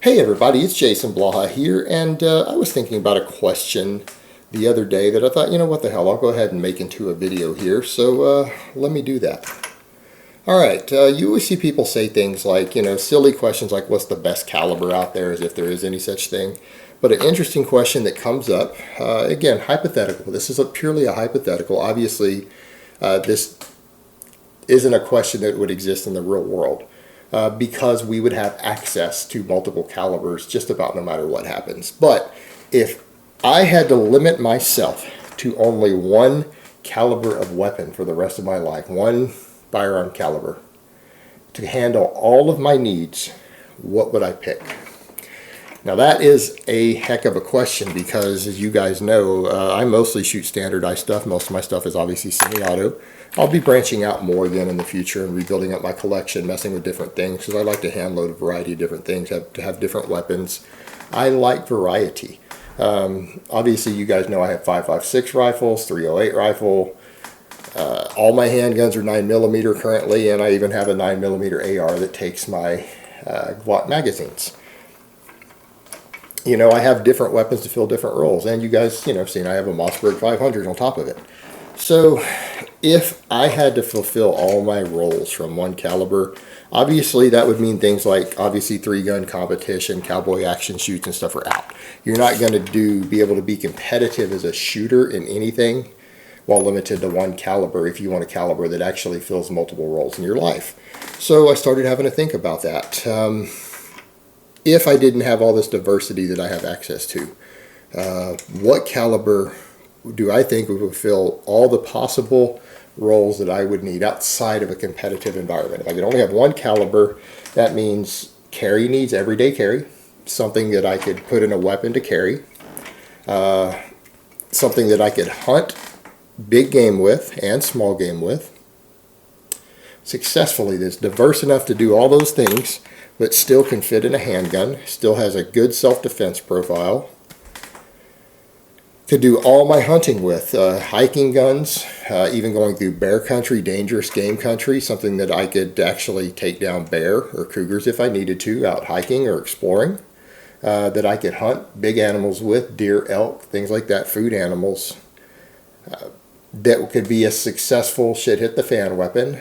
Hey everybody, it's Jason Blaha here, and I was thinking about a question the other day that I thought, what the hell, I'll go ahead and make into a video here, so let me do that. Alright, you always see people say things like, silly questions like what's the best caliber out there, as if there is any such thing. But an interesting question that comes up, again, hypothetical. This is purely a hypothetical. Obviously, this isn't a question that would exist in the real world. Because we would have access to multiple calibers just about no matter what happens. But if I had to limit myself to only one caliber of weapon for the rest of my life, one firearm caliber, to handle all of my needs, what would I pick? Now that is a heck of a question because, as you guys know, I mostly shoot standardized stuff. Most of my stuff is obviously semi-auto. I'll be branching out more again in the future and rebuilding up my collection, messing with different things, because I like to hand load a variety of different things, to have different weapons. I like variety. Obviously, you guys know I have 5.56 rifles, 308 rifle. All my handguns are 9mm currently, and I even have a 9mm AR that takes my Glock magazines. I have different weapons to fill different roles, and you guys, have seen I have a Mossberg 500 on top of it. So if I had to fulfill all my roles from one caliber, obviously that would mean things like, obviously, 3-gun competition, cowboy action shoots and stuff are out. You're not going to be able to be competitive as a shooter in anything while limited to one caliber if you want a caliber that actually fills multiple roles in your life. So I started having to think about that. If I didn't have all this diversity that I have access to, what caliber do I think would fulfill all the possible roles that I would need outside of a competitive environment? If I could only have one caliber, that means carry needs, everyday carry, something that I could put in a weapon to carry, something that I could hunt big game with and small game with successfully, that's diverse enough to do all those things, but still can fit in a handgun, still has a good self-defense profile. Could do all my hunting with, hiking guns, even going through bear country, dangerous game country, something that I could actually take down bear or cougars if I needed to, out hiking or exploring, that I could hunt big animals with, deer, elk, things like that, food animals, that could be a successful shit-hit-the-fan weapon.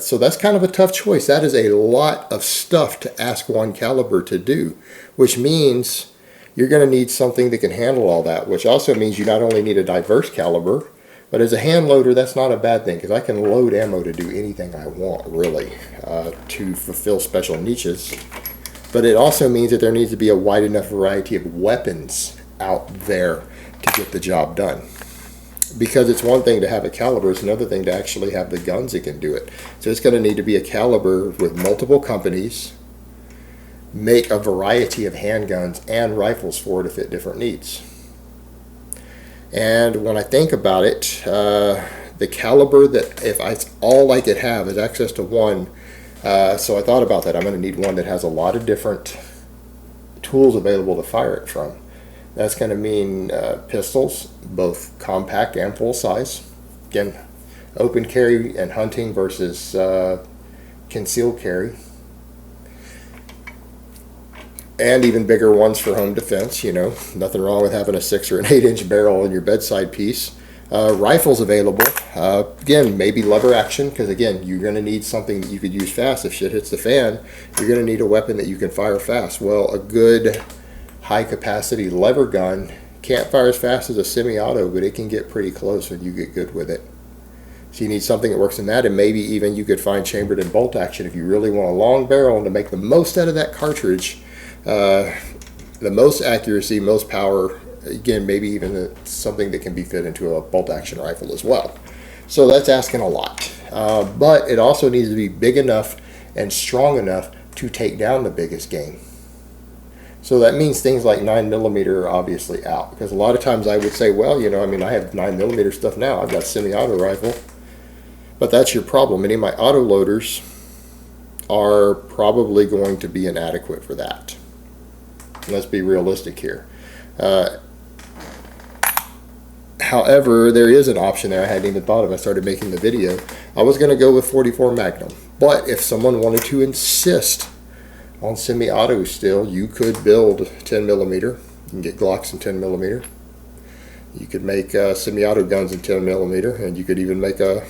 So that's kind of a tough choice. That is a lot of stuff to ask one caliber to do, which means you're going to need something that can handle all that, which also means you not only need a diverse caliber, but as a hand loader, that's not a bad thing, because I can load ammo to do anything I want, really, to fulfill special niches. But it also means that there needs to be a wide enough variety of weapons out there to get the job done. Because it's one thing to have a caliber, it's another thing to actually have the guns that can do it. So it's going to need to be a caliber with multiple companies, make a variety of handguns and rifles for it to fit different needs. And when I think about it, the caliber that if all I could have is access to one, so I thought about that. I'm going to need one that has a lot of different tools available to fire it from. That's going to mean pistols, both compact and full size. Again, open carry and hunting versus concealed carry. And even bigger ones for home defense. Nothing wrong with having a 6 or an 8-inch barrel in your bedside piece. Rifles available. Again, maybe lever action, because again, you're going to need something that you could use fast. If shit hits the fan, you're going to need a weapon that you can fire fast. Well, a good high capacity lever gun can't fire as fast as a semi-auto, but it can get pretty close when you get good with it. So you need something that works in that, and maybe even you could find chambered and bolt action if you really want a long barrel and to make the most out of that cartridge. The most accuracy, most power, again, maybe even something that can be fit into a bolt action rifle as well. So that's asking a lot. But it also needs to be big enough and strong enough to take down the biggest game. So that means things like 9mm are obviously out, because a lot of times I would say, well, I have 9mm stuff now. I've got a semi-auto rifle. But that's your problem. Many of my auto loaders are probably going to be inadequate for that. Let's be realistic here. However, there is an option there I hadn't even thought of. I started making the video. I was going to go with 44 Magnum, but if someone wanted to insist On semi-auto still, you could build 10 millimeter. You can get Glocks in 10 millimeter. You could make semi-auto guns in 10 millimeter, and you could even make a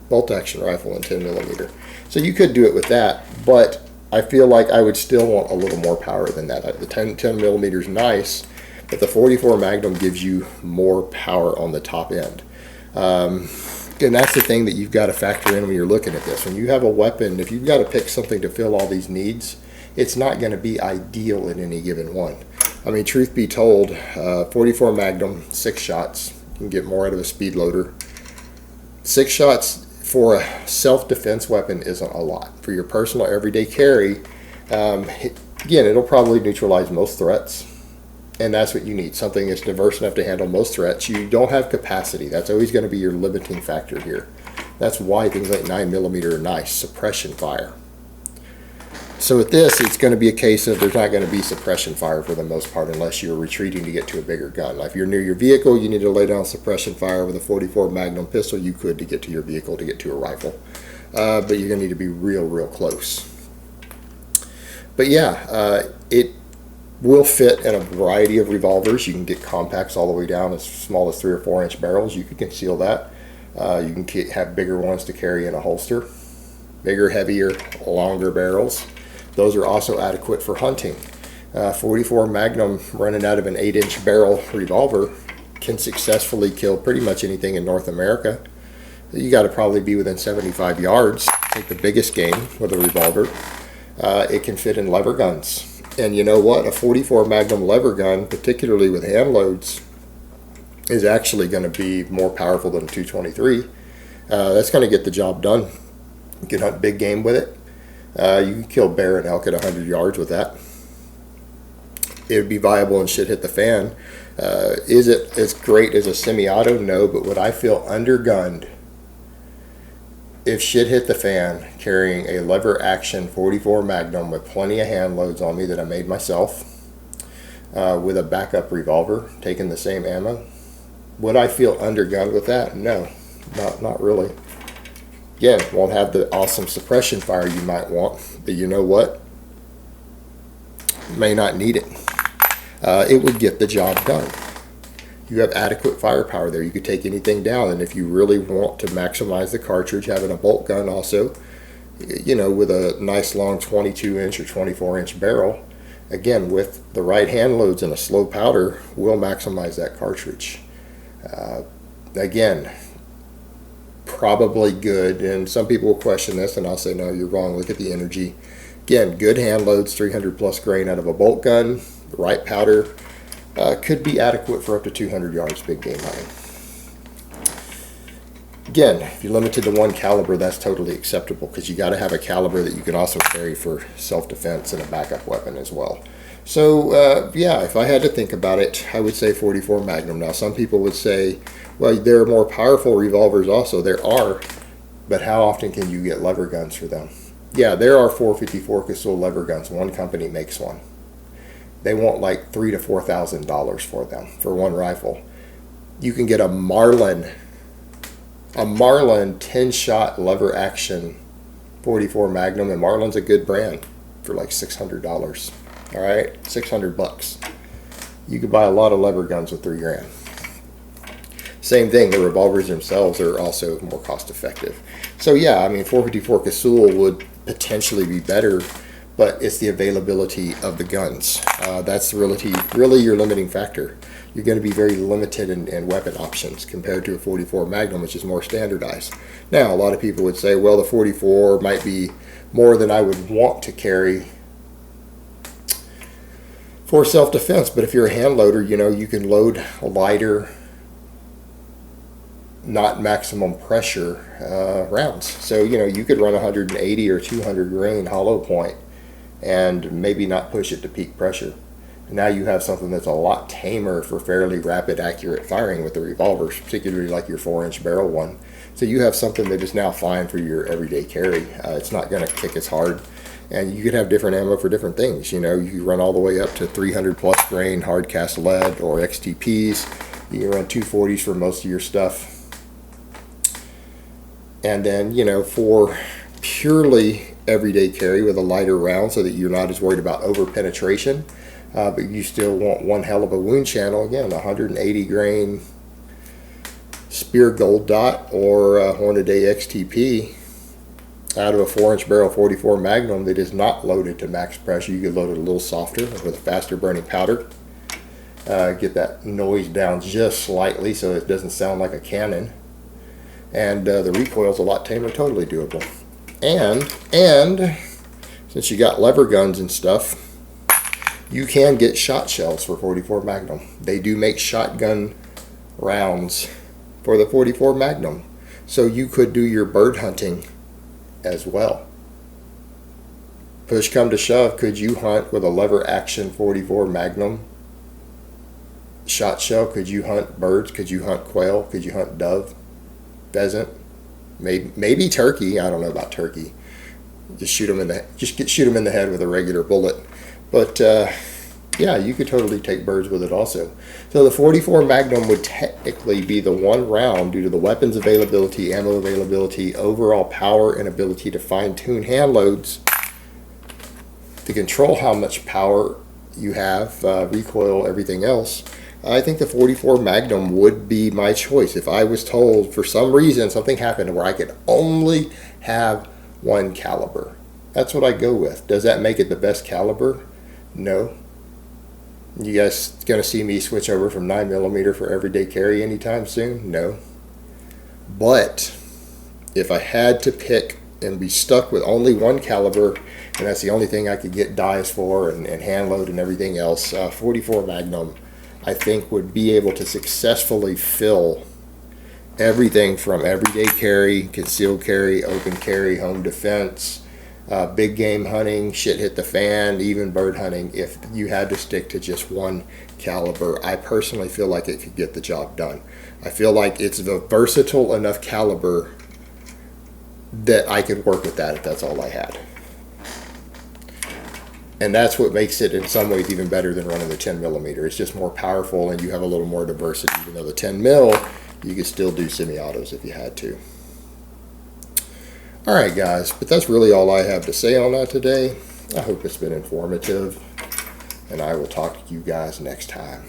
bolt-action rifle in 10 millimeter. So you could do it with that, but I feel like I would still want a little more power than that. The 10 millimeter is nice, but the 44 Magnum gives you more power on the top end. And that's the thing that you've got to factor in when you're looking at this. When you have a weapon, if you've got to pick something to fill all these needs, it's not going to be ideal in any given one. I mean, truth be told, 44 Magnum, 6 shots. You can get more out of a speed loader. 6 shots for a self-defense weapon isn't a lot. For your personal everyday carry, again, it'll probably neutralize most threats. And that's what you need, something that's diverse enough to handle most threats. You don't have capacity. That's always going to be your limiting factor here. That's why things like 9 millimeter are nice, suppression fire. So with this, it's going to be a case of there's not going to be suppression fire for the most part unless you're retreating to get to a bigger gun. Like if you're near your vehicle, you need to lay down suppression fire with a 44 Magnum pistol. You could to get to your vehicle, to get to a rifle. But you're going to need to be real close. But yeah, it will fit in a variety of revolvers. You can get compacts all the way down as small as 3 or 4 inch barrels. You can conceal that. You can have bigger ones to carry in a holster. Bigger, heavier, longer barrels. Those are also adequate for hunting. 44 Magnum running out of an 8-inch barrel revolver can successfully kill pretty much anything in North America. You got to probably be within 75 yards. Take the biggest game with a revolver. It can fit in lever guns. And you know what? A 44 Magnum lever gun, particularly with hand loads, is actually going to be more powerful than a 223. That's going to get the job done. You can hunt big game with it. You can kill bear and elk at 100 yards with that. It would be viable and shit hit the fan. Is it as great as a semi-auto? No, but would I feel undergunned if shit hit the fan carrying a lever action 44 Magnum with plenty of hand loads on me that I made myself, with a backup revolver, taking the same ammo? Would I feel undergunned with that? No, not really. Again, won't have the awesome suppression fire you might want, but you know what? May not need it. It would get the job done. You have adequate firepower there. You could take anything down, and if you really want to maximize the cartridge, having a bolt gun also, you know, with a nice long 22-inch or 24-inch barrel, again, with the right hand loads and a slow powder, will maximize that cartridge. Again, probably good, and some people will question this, and I'll say, no, you're wrong. Look at the energy. Again, good hand loads, 300 plus grain out of a bolt gun, the right powder, could be adequate for up to 200 yards big game hunting. Again, if you're limited to one caliber, that's totally acceptable, because you got to have a caliber that you can also carry for self-defense and a backup weapon as well. So yeah, if I had to think about it, I would say 44 Magnum. Now some people would say, well, there are more powerful revolvers also. There are, but how often can you get lever guns for them? Yeah, there are 454 Casull lever guns. One company makes one. They want like $3,000 to $4,000 for them, for one rifle. You can get a Marlin 10-shot lever action 44 Magnum, and Marlin's a good brand, for like $600. All right, $600. You could buy a lot of lever guns with $3,000. Same thing, the revolvers themselves are also more cost effective. So yeah, I mean, 454 Casull would potentially be better, but it's the availability of the guns. That's really your limiting factor. You're going to be very limited in weapon options compared to a 44 Magnum, which is more standardized. Now, a lot of people would say, well, the 44 might be more than I would want to carry for self-defense, but if you're a hand loader, you know, you can load a lighter, not maximum pressure rounds. So, you know, you could run 180 or 200 grain hollow point and maybe not push it to peak pressure. Now you have something that's a lot tamer for fairly rapid, accurate firing with the revolvers, particularly like your 4-inch barrel one. So you have something that is now fine for your everyday carry. It's not going to kick as hard. And you could have different ammo for different things. You know, you can run all the way up to 300 plus grain hard cast lead or XTPs. You can run 240s for most of your stuff. And then, you know, for purely everyday carry with a lighter round so that you're not as worried about over penetration. But you still want one hell of a wound channel. Again, 180 grain Spear Gold Dot or Hornady XTP out of a 4-inch barrel 44 Magnum that is not loaded to max pressure. You could load it a little softer with a faster burning powder. Get that noise down just slightly so it doesn't sound like a cannon. And the recoil's a lot tamer, totally doable. And since you got lever guns and stuff, you can get shot shells for 44 Magnum. They do make shotgun rounds for the 44 Magnum. So you could do your bird hunting as well. Push come to shove, could you hunt with a lever action 44 Magnum shot shell? Could you hunt birds? Could you hunt quail? Could you hunt dove, pheasant, maybe turkey? I don't know about turkey. Just shoot them in the head with a regular bullet. But yeah, you could totally take birds with it also. So the 44 Magnum would technically be the one round due to the weapons availability, ammo availability, overall power, and ability to fine-tune hand loads to control how much power you have, recoil, everything else. I think the 44 Magnum would be my choice. If I was told for some reason something happened where I could only have one caliber, that's what I go with. Does that make it the best caliber? No. You guys gonna see me switch over from 9mm for everyday carry anytime soon? No. But if I had to pick and be stuck with only one caliber, and that's the only thing I could get dies for and hand load and everything else, 44 Magnum I think would be able to successfully fill everything from everyday carry, concealed carry, open carry, home defense, big game hunting, shit hit the fan, even bird hunting. If you had to stick to just one caliber, I personally feel like it could get the job done. I feel like it's a versatile enough caliber that I could work with that if that's all I had. And that's what makes it in some ways even better than running the 10mm. It's just more powerful and you have a little more diversity. Even though the 10mm, you could still do semi-autos if you had to. Alright guys, but that's really all I have to say on that today. I hope it's been informative, and I will talk to you guys next time.